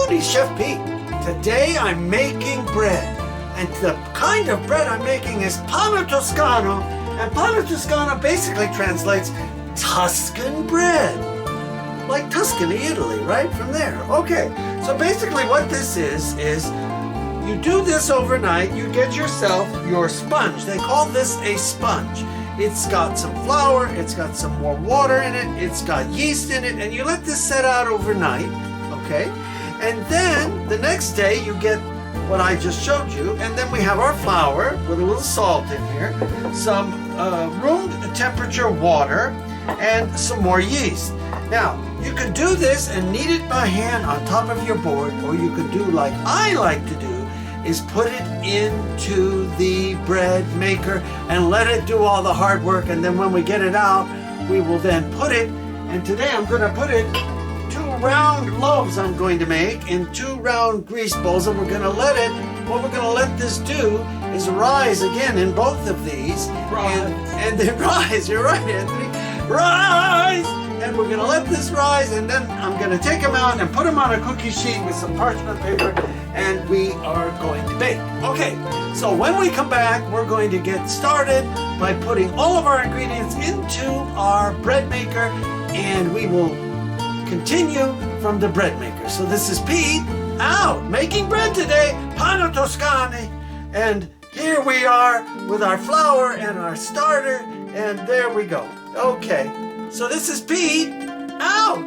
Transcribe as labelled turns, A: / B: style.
A: Howdy, Chef Pete. Today I'm making bread. And the kind of bread I'm making is Pane Toscano. And Pane Toscano basically translates Tuscan bread. Like Tuscany, Italy, right? From there. Okay, so basically what this is you do this overnight, you get yourself your sponge. They call this a sponge. It's got some flour, it's got some more water in it, it's got yeast in it, and you let this set out overnight, okay? And then the next day you get what I just showed you, and then we have our flour with a little salt in here, some room temperature water, and some more yeast. Now, you could do this and knead it by hand on top of your board, or you could do like I like to do, is put it into the bread maker and let it do all the hard work, and then when we get it out, we will then put it, and today I'm going to put it, 2 round loaves I'm going to make in 2 round grease bowls, and we're going to let it, what we're going to let this do is rise again in both of these, and then rise, you're right, Anthony, rise! And we're going to let this rise, and then I'm going to take them out and put them on a cookie sheet with some parchment paper, and we are going to bake. Okay, so when we come back, we're going to get started by putting all of our ingredients into our bread maker, and we will continue from the bread maker. So this is Pete out making bread today, Pane Toscano, and here we are with our flour and our starter, and there we go. Okay. So this is Pete, out!